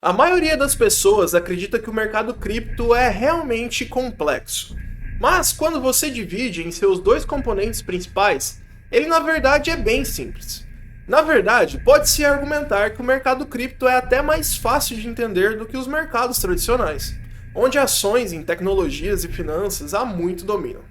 A maioria das pessoas acredita que o mercado cripto é realmente complexo. Mas quando você divide em seus dois componentes principais, ele na verdade é bem simples. Na verdade, pode-se argumentar que o mercado cripto é até mais fácil de entender do que os mercados tradicionais, onde ações em tecnologias e finanças há muito dominam.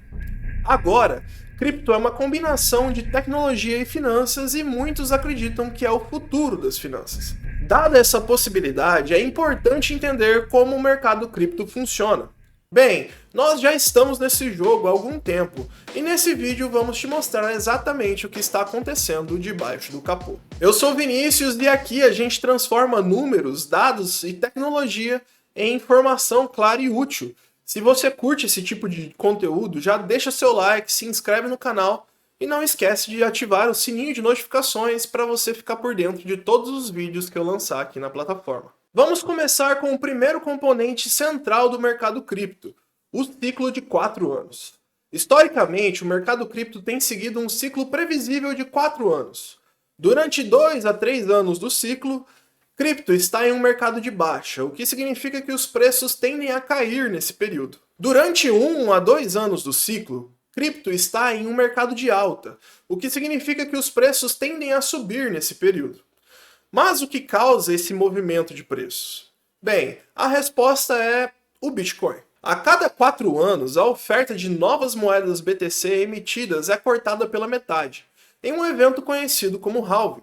Agora, cripto é uma combinação de tecnologia e finanças e muitos acreditam que é o futuro das finanças. Dada essa possibilidade, é importante entender como o mercado cripto funciona. Bem, nós já estamos nesse jogo há algum tempo e nesse vídeo vamos te mostrar exatamente o que está acontecendo debaixo do capô. Eu sou Vinícius e aqui a gente transforma números, dados e tecnologia em informação clara e útil. Se você curte esse tipo de conteúdo, já deixa seu like, se inscreve no canal e não esquece de ativar o sininho de notificações para você ficar por dentro de todos os vídeos que eu lançar aqui na plataforma. Vamos começar com o primeiro componente central do mercado cripto, o ciclo de 4 anos. Historicamente, o mercado cripto tem seguido um ciclo previsível de 4 anos. Durante 2 a 3 anos do ciclo, cripto está em um mercado de baixa, o que significa que os preços tendem a cair nesse período. Durante 1 a 2 anos do ciclo, cripto está em um mercado de alta, o que significa que os preços tendem a subir nesse período. Mas o que causa esse movimento de preços? Bem, a resposta é o Bitcoin. A cada 4 anos, a oferta de novas moedas BTC emitidas é cortada pela metade, em um evento conhecido como halving.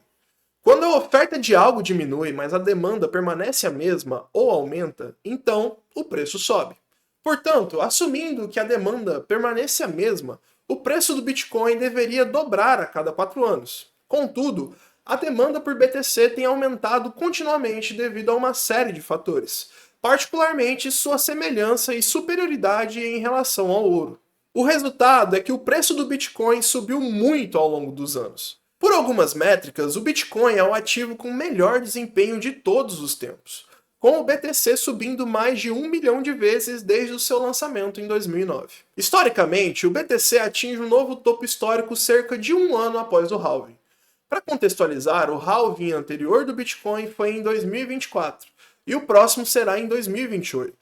Quando a oferta de algo diminui, mas a demanda permanece a mesma ou aumenta, então o preço sobe. Portanto, assumindo que a demanda permanece a mesma, o preço do Bitcoin deveria dobrar a cada 4 anos. Contudo, a demanda por BTC tem aumentado continuamente devido a uma série de fatores, particularmente sua semelhança e superioridade em relação ao ouro. O resultado é que o preço do Bitcoin subiu muito ao longo dos anos. Por algumas métricas, o Bitcoin é o ativo com melhor desempenho de todos os tempos, com o BTC subindo mais de 1 milhão de vezes desde o seu lançamento em 2009. Historicamente, o BTC atinge um novo topo histórico cerca de um ano após o halving. Para contextualizar, o halving anterior do Bitcoin foi em 2024 e o próximo será em 2028.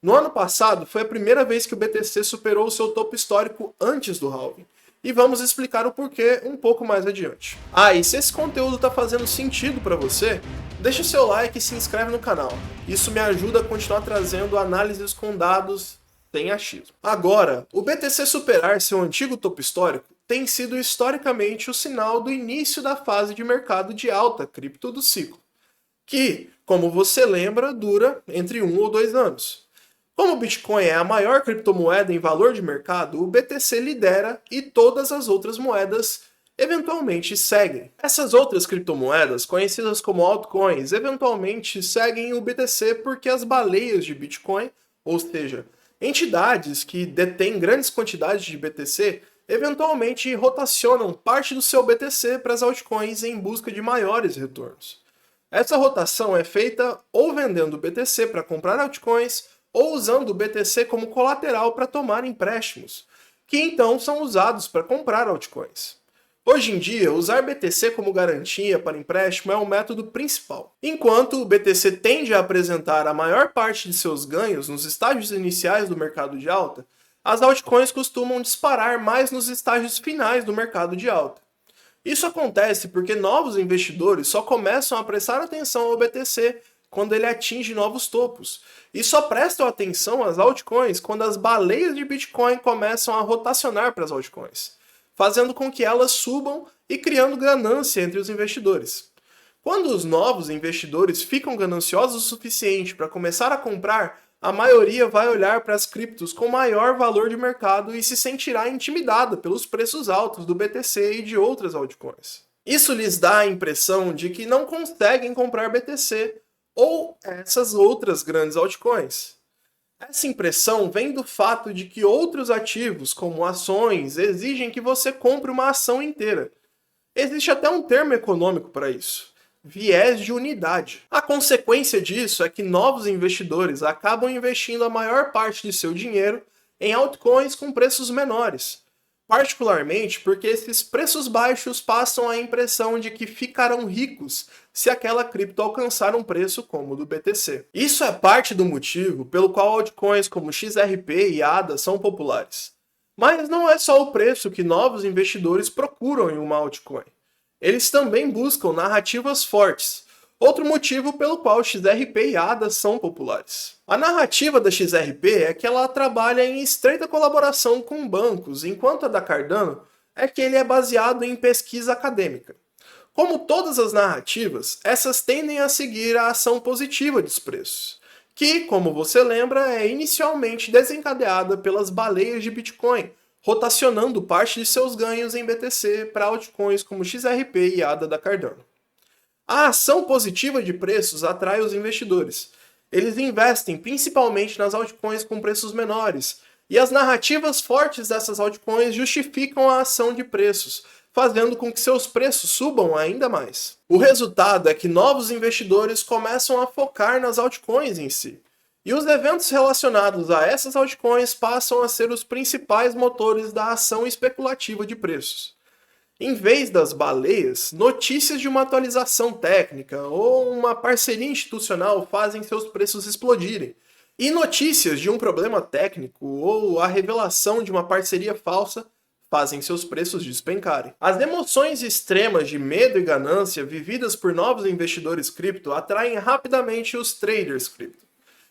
No ano passado, foi a primeira vez que o BTC superou o seu topo histórico antes do halving. E vamos explicar o porquê um pouco mais adiante. E se esse conteúdo está fazendo sentido para você, deixa seu like e se inscreve no canal. Isso me ajuda a continuar trazendo análises com dados sem achismo. Agora, o BTC superar seu antigo topo histórico tem sido historicamente o sinal do início da fase de mercado de alta cripto do ciclo, que, como você lembra, dura entre 1 ou 2 anos. Como o Bitcoin é a maior criptomoeda em valor de mercado, o BTC lidera e todas as outras moedas eventualmente seguem. Essas outras criptomoedas, conhecidas como altcoins, eventualmente seguem o BTC porque as baleias de Bitcoin, ou seja, entidades que detêm grandes quantidades de BTC, eventualmente rotacionam parte do seu BTC para as altcoins em busca de maiores retornos. Essa rotação é feita ou vendendo BTC para comprar altcoins, ou usando o BTC como colateral para tomar empréstimos, que então são usados para comprar altcoins. Hoje em dia, usar BTC como garantia para empréstimo é o método principal. Enquanto o BTC tende a apresentar a maior parte de seus ganhos nos estágios iniciais do mercado de alta, as altcoins costumam disparar mais nos estágios finais do mercado de alta. Isso acontece porque novos investidores só começam a prestar atenção ao BTC quando ele atinge novos topos, e só prestam atenção às altcoins quando as baleias de Bitcoin começam a rotacionar para as altcoins, fazendo com que elas subam e criando ganância entre os investidores. Quando os novos investidores ficam gananciosos o suficiente para começar a comprar, a maioria vai olhar para as criptos com maior valor de mercado e se sentirá intimidada pelos preços altos do BTC e de outras altcoins. Isso lhes dá a impressão de que não conseguem comprar BTC ou essas outras grandes altcoins. Essa impressão vem do fato de que outros ativos, como ações, exigem que você compre uma ação inteira. Existe até um termo econômico para isso: viés de unidade. A consequência disso é que novos investidores acabam investindo a maior parte de seu dinheiro em altcoins com preços menores, particularmente porque esses preços baixos passam a impressão de que ficarão ricos se aquela cripto alcançar um preço como o do BTC. Isso é parte do motivo pelo qual altcoins como XRP e ADA são populares. Mas não é só o preço que novos investidores procuram em uma altcoin. Eles também buscam narrativas fortes, outro motivo pelo qual XRP e ADA são populares. A narrativa da XRP é que ela trabalha em estreita colaboração com bancos, enquanto a da Cardano é que ele é baseado em pesquisa acadêmica. Como todas as narrativas, essas tendem a seguir a ação positiva dos preços, que, como você lembra, é inicialmente desencadeada pelas baleias de Bitcoin, rotacionando parte de seus ganhos em BTC para altcoins como XRP e ADA da Cardano. A ação positiva de preços atrai os investidores. Eles investem principalmente nas altcoins com preços menores, e as narrativas fortes dessas altcoins justificam a ação de preços, fazendo com que seus preços subam ainda mais. O resultado é que novos investidores começam a focar nas altcoins em si, e os eventos relacionados a essas altcoins passam a ser os principais motores da ação especulativa de preços. Em vez das baleias, notícias de uma atualização técnica ou uma parceria institucional fazem seus preços explodirem. E notícias de um problema técnico ou a revelação de uma parceria falsa fazem seus preços despencarem. As emoções extremas de medo e ganância vividas por novos investidores cripto atraem rapidamente os traders cripto.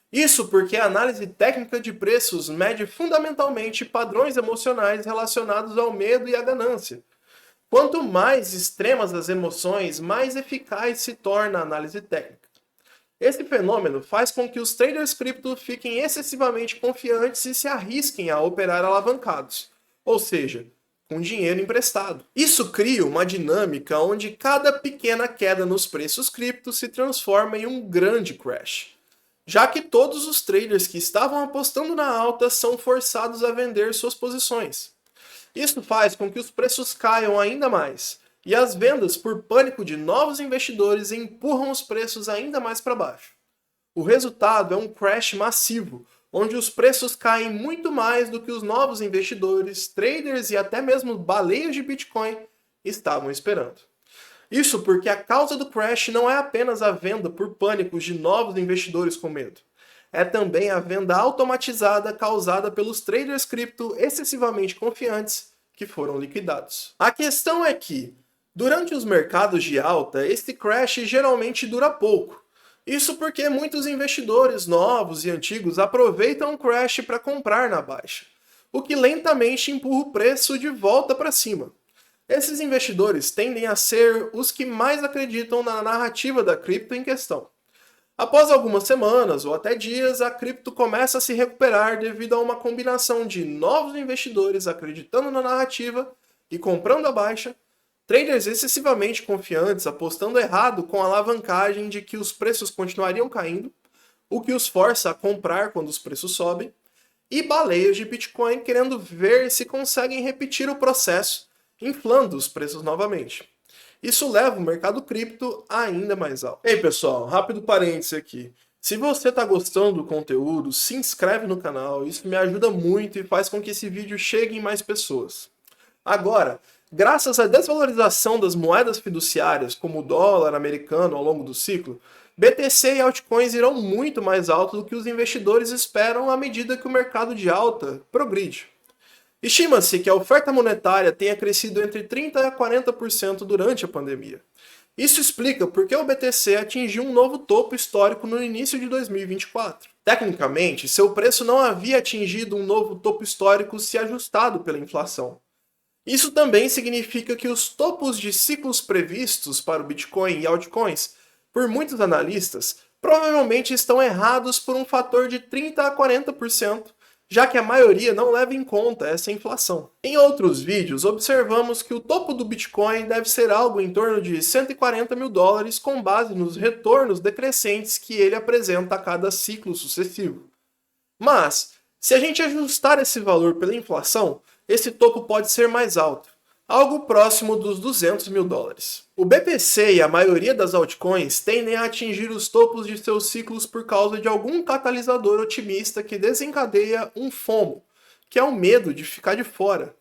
Isso porque a análise técnica de preços mede fundamentalmente padrões emocionais relacionados ao medo e à ganância. Quanto mais extremas as emoções, mais eficaz se torna a análise técnica. Esse fenômeno faz com que os traders cripto fiquem excessivamente confiantes e se arrisquem a operar alavancados, ou seja, com dinheiro emprestado. Isso cria uma dinâmica onde cada pequena queda nos preços cripto se transforma em um grande crash, já que todos os traders que estavam apostando na alta são forçados a vender suas posições. Isso faz com que os preços caiam ainda mais, e as vendas por pânico de novos investidores empurram os preços ainda mais para baixo. O resultado é um crash massivo, onde os preços caem muito mais do que os novos investidores, traders e até mesmo baleias de Bitcoin estavam esperando. Isso porque a causa do crash não é apenas a venda por pânicos de novos investidores com medo. É também a venda automatizada causada pelos traders cripto excessivamente confiantes que foram liquidados. A questão é que, durante os mercados de alta, este crash geralmente dura pouco. Isso porque muitos investidores novos e antigos aproveitam o crash para comprar na baixa, o que lentamente empurra o preço de volta para cima. Esses investidores tendem a ser os que mais acreditam na narrativa da cripto em questão. Após algumas semanas ou até dias, a cripto começa a se recuperar devido a uma combinação de novos investidores acreditando na narrativa e comprando a baixa, traders excessivamente confiantes apostando errado com a alavancagem de que os preços continuariam caindo, o que os força a comprar quando os preços sobem, e baleias de Bitcoin querendo ver se conseguem repetir o processo, inflando os preços novamente. Isso leva o mercado cripto ainda mais alto. Ei pessoal, rápido parênteses aqui. Se você está gostando do conteúdo, se inscreve no canal, isso me ajuda muito e faz com que esse vídeo chegue em mais pessoas. Agora, graças à desvalorização das moedas fiduciárias, como o dólar americano ao longo do ciclo, BTC e altcoins irão muito mais alto do que os investidores esperam à medida que o mercado de alta progride. Estima-se que a oferta monetária tenha crescido entre 30% a 40% durante a pandemia. Isso explica por que o BTC atingiu um novo topo histórico no início de 2024. Tecnicamente, seu preço não havia atingido um novo topo histórico se ajustado pela inflação. Isso também significa que os topos de ciclos previstos para o Bitcoin e altcoins, por muitos analistas, provavelmente estão errados por um fator de 30% a 40%, já que a maioria não leva em conta essa inflação. Em outros vídeos, observamos que o topo do Bitcoin deve ser algo em torno de 140 mil dólares com base nos retornos decrescentes que ele apresenta a cada ciclo sucessivo. Mas, se a gente ajustar esse valor pela inflação, esse topo pode ser mais alto, algo próximo dos 200 mil dólares. O BTC e a maioria das altcoins tendem a atingir os topos de seus ciclos por causa de algum catalisador otimista que desencadeia um FOMO, que é o medo de ficar de fora.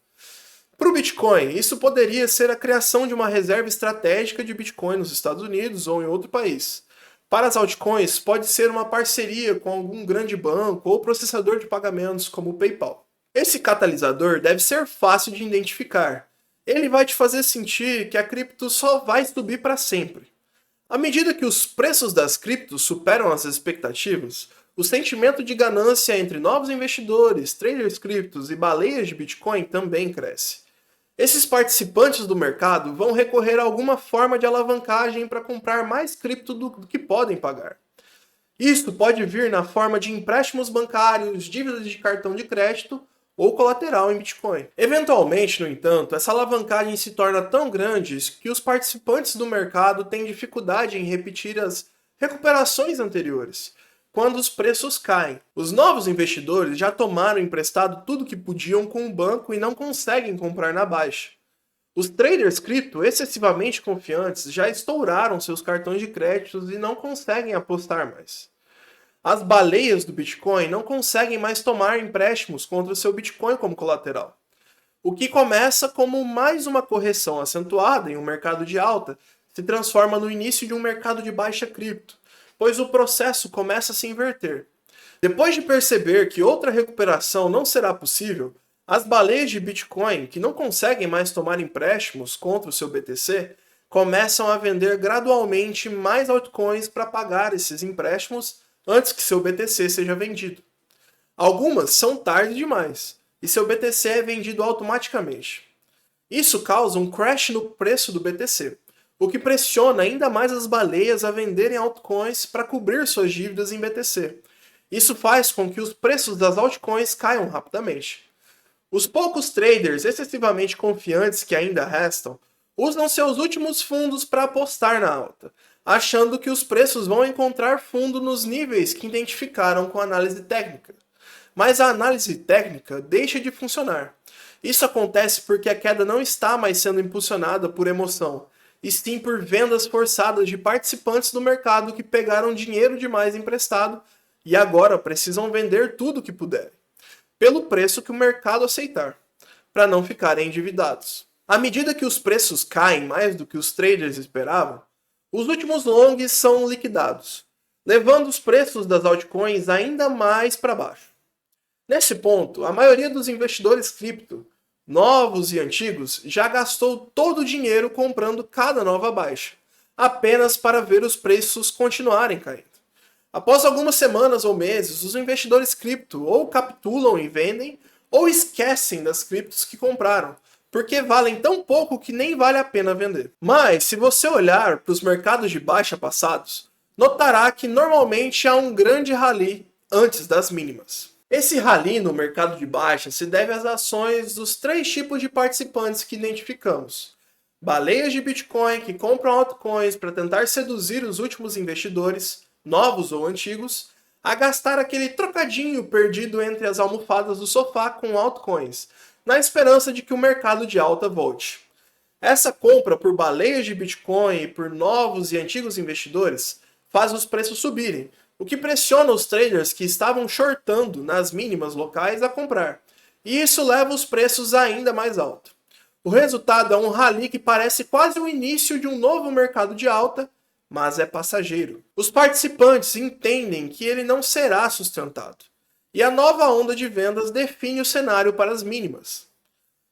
Para o Bitcoin, isso poderia ser a criação de uma reserva estratégica de Bitcoin nos Estados Unidos ou em outro país. Para as altcoins, pode ser uma parceria com algum grande banco ou processador de pagamentos como o PayPal. Esse catalisador deve ser fácil de identificar. Ele vai te fazer sentir que a cripto só vai subir para sempre. À medida que os preços das criptos superam as expectativas, o sentimento de ganância entre novos investidores, traders criptos e baleias de Bitcoin também cresce. Esses participantes do mercado vão recorrer a alguma forma de alavancagem para comprar mais cripto do que podem pagar. Isso pode vir na forma de empréstimos bancários, dívidas de cartão de crédito ou colateral em Bitcoin. Eventualmente, no entanto, essa alavancagem se torna tão grande que os participantes do mercado têm dificuldade em repetir as recuperações anteriores, quando os preços caem. Os novos investidores já tomaram emprestado tudo que podiam com o banco e não conseguem comprar na baixa. Os traders cripto excessivamente confiantes já estouraram seus cartões de créditos e não conseguem apostar mais. As baleias do Bitcoin não conseguem mais tomar empréstimos contra o seu Bitcoin como colateral. O que começa como mais uma correção acentuada em um mercado de alta se transforma no início de um mercado de baixa cripto, pois o processo começa a se inverter. Depois de perceber que outra recuperação não será possível, as baleias de Bitcoin, que não conseguem mais tomar empréstimos contra o seu BTC, começam a vender gradualmente mais altcoins para pagar esses empréstimos antes que seu BTC seja vendido. Algumas são tarde demais, e seu BTC é vendido automaticamente. Isso causa um crash no preço do BTC, o que pressiona ainda mais as baleias a venderem altcoins para cobrir suas dívidas em BTC. Isso faz com que os preços das altcoins caiam rapidamente. Os poucos traders excessivamente confiantes que ainda restam usam seus últimos fundos para apostar na alta, achando que os preços vão encontrar fundo nos níveis que identificaram com a análise técnica. Mas a análise técnica deixa de funcionar. Isso acontece porque a queda não está mais sendo impulsionada por emoção, e sim por vendas forçadas de participantes do mercado que pegaram dinheiro demais emprestado e agora precisam vender tudo que puderem, pelo preço que o mercado aceitar, para não ficarem endividados. À medida que os preços caem mais do que os traders esperavam, os últimos longs são liquidados, levando os preços das altcoins ainda mais para baixo. Nesse ponto, a maioria dos investidores cripto, novos e antigos, já gastou todo o dinheiro comprando cada nova baixa, apenas para ver os preços continuarem caindo. Após algumas semanas ou meses, os investidores cripto ou capitulam e vendem, ou esquecem das criptos que compraram, porque valem tão pouco que nem vale a pena vender. Mas, se você olhar para os mercados de baixa passados, notará que normalmente há um grande rally antes das mínimas. Esse rally no mercado de baixa se deve às ações dos três tipos de participantes que identificamos. Baleias de Bitcoin que compram altcoins para tentar seduzir os últimos investidores, novos ou antigos, a gastar aquele trocadinho perdido entre as almofadas do sofá com altcoins, na esperança de que o mercado de alta volte. Essa compra por baleias de Bitcoin e por novos e antigos investidores faz os preços subirem, o que pressiona os traders que estavam shortando nas mínimas locais a comprar, e isso leva os preços ainda mais alto. O resultado é um rally que parece quase o início de um novo mercado de alta, mas é passageiro. Os participantes entendem que ele não será sustentado, e a nova onda de vendas define o cenário para as mínimas.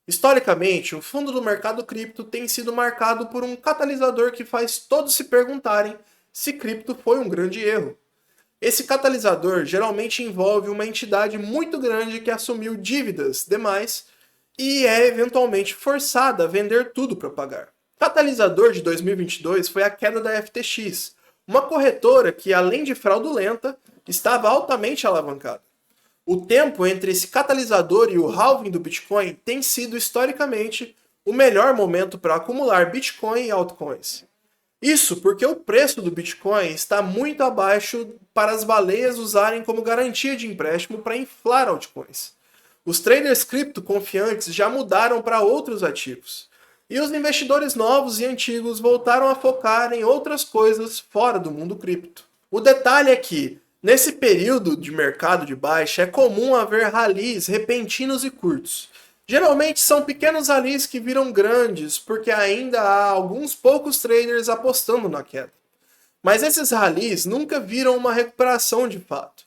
Historicamente, o fundo do mercado cripto tem sido marcado por um catalisador que faz todos se perguntarem se cripto foi um grande erro. Esse catalisador geralmente envolve uma entidade muito grande que assumiu dívidas demais e é eventualmente forçada a vender tudo para pagar. O catalisador de 2022 foi a queda da FTX, uma corretora que, além de fraudulenta, estava altamente alavancada. O tempo entre esse catalisador e o halving do Bitcoin tem sido historicamente o melhor momento para acumular Bitcoin e altcoins. Isso porque o preço do Bitcoin está muito abaixo para as baleias usarem como garantia de empréstimo para inflar altcoins. Os traders cripto confiantes já mudaram para outros ativos. E os investidores novos e antigos voltaram a focar em outras coisas fora do mundo cripto. O detalhe é que, nesse período de mercado de baixa, é comum haver rallies repentinos e curtos, Geralmente são pequenos rallies que viram grandes porque ainda há alguns poucos traders apostando na queda. Mas esses rallies nunca viram uma recuperação de fato,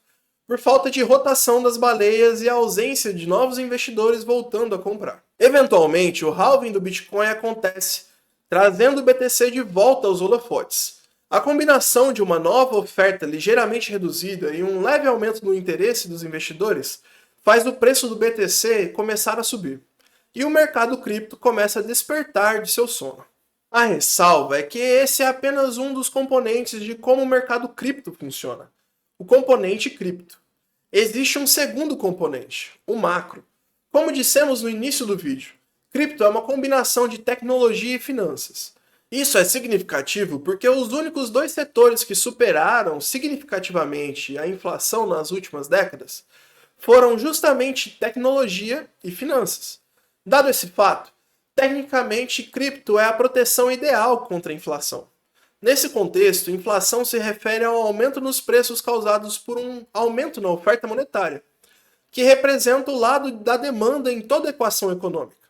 por falta de rotação das baleias e a ausência de novos investidores voltando a comprar. Eventualmente, o halving do Bitcoin acontece, trazendo o BTC de volta aos holofotes. A combinação de uma nova oferta ligeiramente reduzida e um leve aumento no interesse dos investidores faz o preço do BTC começar a subir, e o mercado cripto começa a despertar de seu sono. A ressalva é que esse é apenas um dos componentes de como o mercado cripto funciona, o componente cripto. Existe um segundo componente, o macro. Como dissemos no início do vídeo, cripto é uma combinação de tecnologia e finanças. Isso é significativo porque os únicos dois setores que superaram significativamente a inflação nas últimas décadas foram justamente tecnologia e finanças. Dado esse fato, tecnicamente, cripto é a proteção ideal contra a inflação. Nesse contexto, inflação se refere ao aumento nos preços causados por um aumento na oferta monetária, que representa o lado da demanda em toda a equação econômica.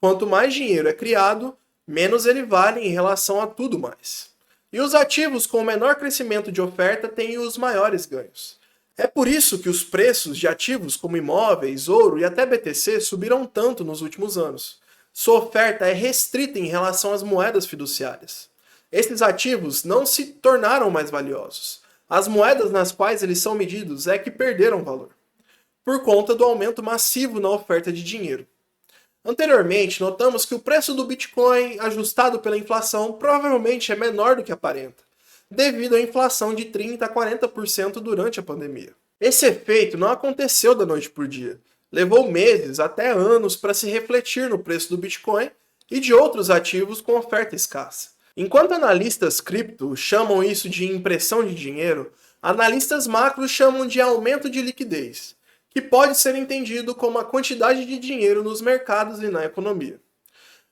Quanto mais dinheiro é criado, menos ele vale em relação a tudo mais. E os ativos com menor crescimento de oferta têm os maiores ganhos. É por isso que os preços de ativos como imóveis, ouro e até BTC subiram tanto nos últimos anos. Sua oferta é restrita em relação às moedas fiduciárias. Esses ativos não se tornaram mais valiosos. As moedas nas quais eles são medidos é que perderam valor, por conta do aumento massivo na oferta de dinheiro. Anteriormente, notamos que o preço do Bitcoin, ajustado pela inflação, provavelmente é menor do que aparenta, devido à inflação de 30% a 40% durante a pandemia. Esse efeito não aconteceu da noite para o dia. Levou meses, até anos, para se refletir no preço do Bitcoin e de outros ativos com oferta escassa. Enquanto analistas cripto chamam isso de impressão de dinheiro, analistas macro chamam de aumento de liquidez, que pode ser entendido como a quantidade de dinheiro nos mercados e na economia.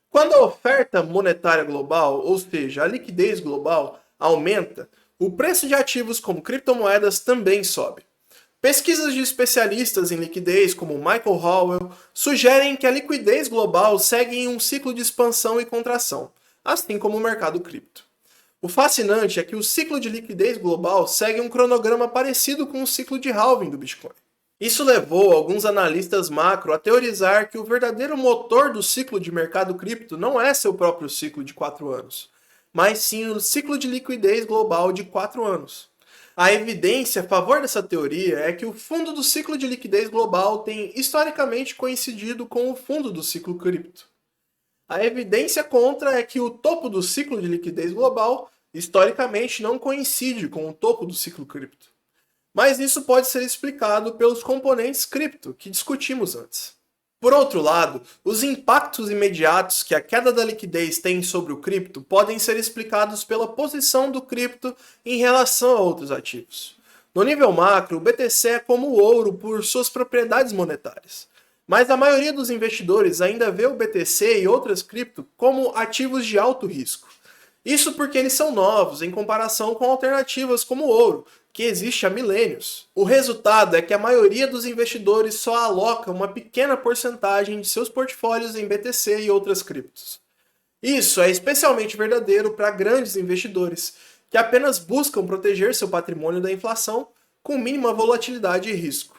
Quando a oferta monetária global, ou seja, a liquidez global, aumenta, o preço de ativos como criptomoedas também sobe. Pesquisas de especialistas em liquidez, como Michael Howell, sugerem que a liquidez global segue em um ciclo de expansão e contração, assim como o mercado cripto. O fascinante é que o ciclo de liquidez global segue um cronograma parecido com o ciclo de halving do Bitcoin. Isso levou alguns analistas macro a teorizar que o verdadeiro motor do ciclo de mercado cripto não é seu próprio ciclo de 4 anos, mas sim o ciclo de liquidez global de 4 anos. A evidência a favor dessa teoria é que o fundo do ciclo de liquidez global tem historicamente coincidido com o fundo do ciclo cripto. A evidência contra é que o topo do ciclo de liquidez global historicamente não coincide com o topo do ciclo cripto. Mas isso pode ser explicado pelos componentes cripto que discutimos antes. Por outro lado, os impactos imediatos que a queda da liquidez tem sobre o cripto podem ser explicados pela posição do cripto em relação a outros ativos. No nível macro, o BTC é como o ouro por suas propriedades monetárias. Mas a maioria dos investidores ainda vê o BTC e outras cripto como ativos de alto risco. Isso porque eles são novos em comparação com alternativas como o ouro, que existe há milênios. O resultado é que a maioria dos investidores só aloca uma pequena porcentagem de seus portfólios em BTC e outras criptos. Isso é especialmente verdadeiro para grandes investidores, que apenas buscam proteger seu patrimônio da inflação com mínima volatilidade e risco.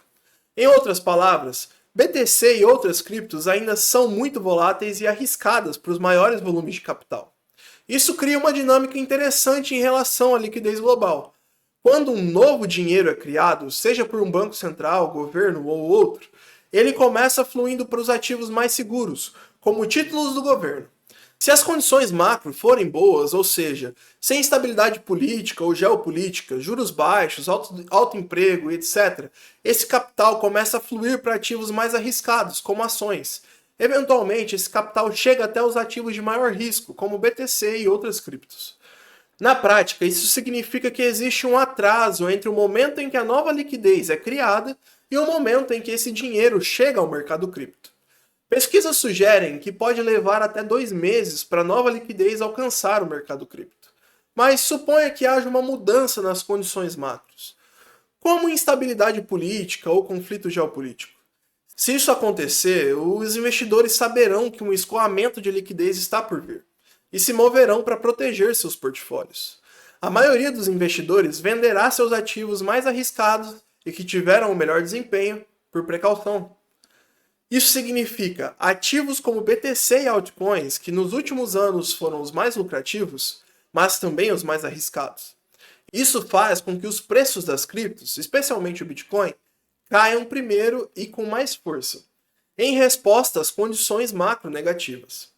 Em outras palavras, BTC e outras criptos ainda são muito voláteis e arriscadas para os maiores volumes de capital. Isso cria uma dinâmica interessante em relação à liquidez global. Quando um novo dinheiro é criado, seja por um banco central, governo ou outro, ele começa fluindo para os ativos mais seguros, como títulos do governo. Se as condições macro forem boas, ou seja, sem instabilidade política ou geopolítica, juros baixos, alto emprego, etc., esse capital começa a fluir para ativos mais arriscados, como ações. Eventualmente, esse capital chega até os ativos de maior risco, como BTC e outras criptos. Na prática, isso significa que existe um atraso entre o momento em que a nova liquidez é criada e o momento em que esse dinheiro chega ao mercado cripto. Pesquisas sugerem que pode levar até 2 meses para a nova liquidez alcançar o mercado cripto. Mas suponha que haja uma mudança nas condições macros, como instabilidade política ou conflito geopolítico. Se isso acontecer, os investidores saberão que um escoamento de liquidez está por vir e se moverão para proteger seus portfólios. A maioria dos investidores venderá seus ativos mais arriscados e que tiveram o melhor desempenho por precaução. Isso significa ativos como BTC e altcoins, que nos últimos anos foram os mais lucrativos, mas também os mais arriscados. Isso faz com que os preços das criptos, especialmente o Bitcoin, caiam primeiro e com mais força, em resposta às condições macro negativas.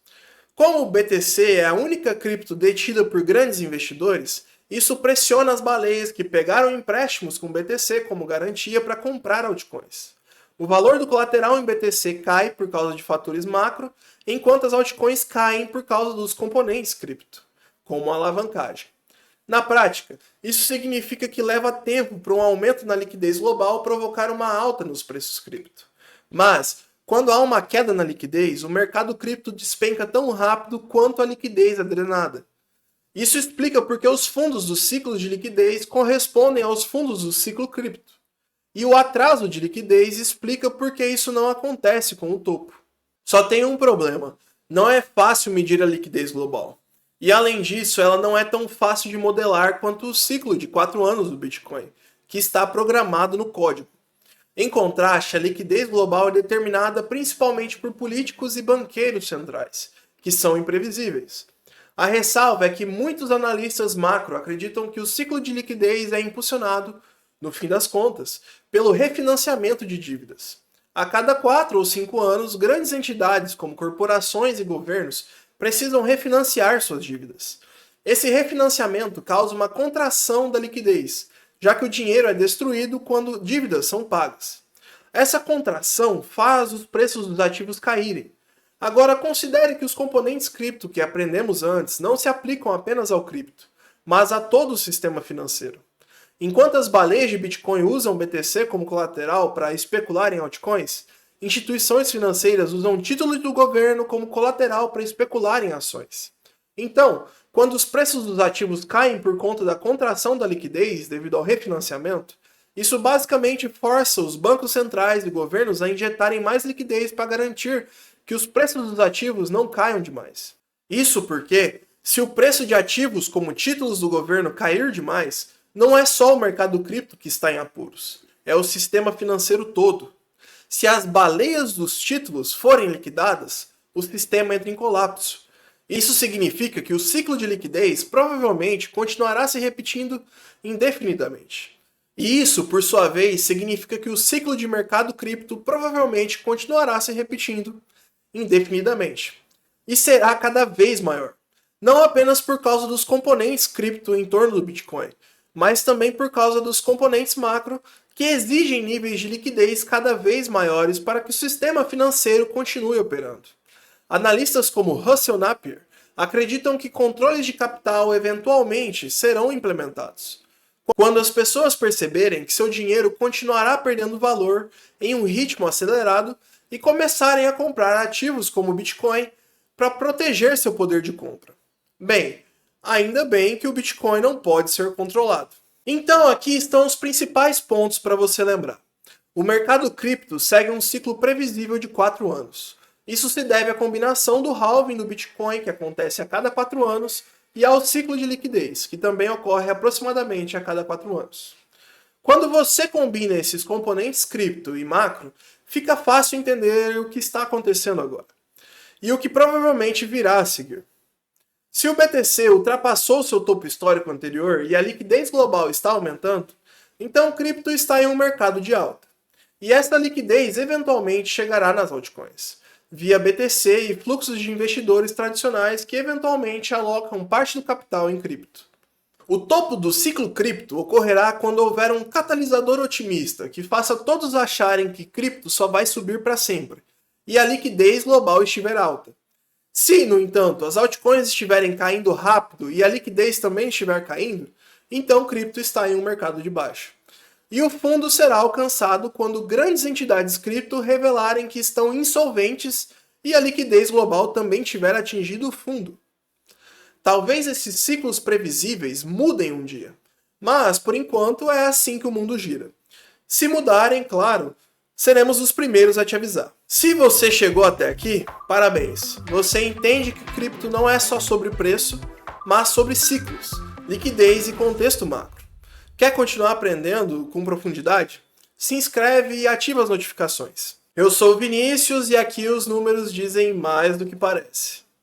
Como o BTC é a única cripto detida por grandes investidores, isso pressiona as baleias que pegaram empréstimos com BTC como garantia para comprar altcoins. O valor do colateral em BTC cai por causa de fatores macro, enquanto as altcoins caem por causa dos componentes cripto, como a alavancagem. Na prática, isso significa que leva tempo para um aumento na liquidez global provocar uma alta nos preços cripto. Mas, quando há uma queda na liquidez, o mercado cripto despenca tão rápido quanto a liquidez é drenada. Isso explica porque os fundos dos ciclos de liquidez correspondem aos fundos do ciclo cripto. E o atraso de liquidez explica por que isso não acontece com o topo. Só tem um problema: não é fácil medir a liquidez global. E além disso, ela não é tão fácil de modelar quanto o ciclo de 4 anos do Bitcoin, que está programado no código. Em contraste, a liquidez global é determinada principalmente por políticos e banqueiros centrais, que são imprevisíveis. A ressalva é que muitos analistas macro acreditam que o ciclo de liquidez é impulsionado, no fim das contas, pelo refinanciamento de dívidas. A cada 4 ou 5 anos, grandes entidades como corporações e governos precisam refinanciar suas dívidas. Esse refinanciamento causa uma contração da liquidez, já que o dinheiro é destruído quando dívidas são pagas. Essa contração faz os preços dos ativos caírem. Agora, considere que os componentes cripto que aprendemos antes não se aplicam apenas ao cripto, mas a todo o sistema financeiro. Enquanto as baleias de Bitcoin usam BTC como colateral para especular em altcoins, instituições financeiras usam títulos do governo como colateral para especular em ações. Então, quando os preços dos ativos caem por conta da contração da liquidez devido ao refinanciamento, isso basicamente força os bancos centrais e governos a injetarem mais liquidez para garantir que os preços dos ativos não caiam demais. Isso porque, se o preço de ativos como títulos do governo cair demais, não é só o mercado cripto que está em apuros, é o sistema financeiro todo. Se as baleias dos títulos forem liquidadas, o sistema entra em colapso. Isso significa que o ciclo de liquidez provavelmente continuará se repetindo indefinidamente. E isso, por sua vez, significa que o ciclo de mercado cripto provavelmente continuará se repetindo indefinidamente. E será cada vez maior. Não apenas por causa dos componentes cripto em torno do Bitcoin, mas também por causa dos componentes macro que exigem níveis de liquidez cada vez maiores para que o sistema financeiro continue operando. Analistas como Russell Napier acreditam que controles de capital eventualmente serão implementados, quando as pessoas perceberem que seu dinheiro continuará perdendo valor em um ritmo acelerado e começarem a comprar ativos como o Bitcoin para proteger seu poder de compra. Bem, ainda bem que o Bitcoin não pode ser controlado. Então aqui estão os principais pontos para você lembrar. O mercado cripto segue um ciclo previsível de 4 anos. Isso se deve à combinação do halving do Bitcoin, que acontece a cada 4 anos, e ao ciclo de liquidez, que também ocorre aproximadamente a cada 4 anos. Quando você combina esses componentes cripto e macro, fica fácil entender o que está acontecendo agora, e o que provavelmente virá a seguir. Se o BTC ultrapassou seu topo histórico anterior e a liquidez global está aumentando, então o cripto está em um mercado de alta. E esta liquidez eventualmente chegará nas altcoins, via BTC e fluxos de investidores tradicionais que eventualmente alocam parte do capital em cripto. O topo do ciclo cripto ocorrerá quando houver um catalisador otimista que faça todos acharem que cripto só vai subir para sempre, e a liquidez global estiver alta. Se, no entanto, as altcoins estiverem caindo rápido e a liquidez também estiver caindo, então cripto está em um mercado de baixo. E o fundo será alcançado quando grandes entidades cripto revelarem que estão insolventes e a liquidez global também tiver atingido o fundo. Talvez esses ciclos previsíveis mudem um dia, mas por enquanto é assim que o mundo gira. Se mudarem, claro, seremos os primeiros a te avisar. Se você chegou até aqui, parabéns! Você entende que cripto não é só sobre preço, mas sobre ciclos, liquidez e contexto macro. Quer continuar aprendendo com profundidade? Se inscreve e ativa as notificações. Eu sou o Vinícius e aqui os números dizem mais do que parece.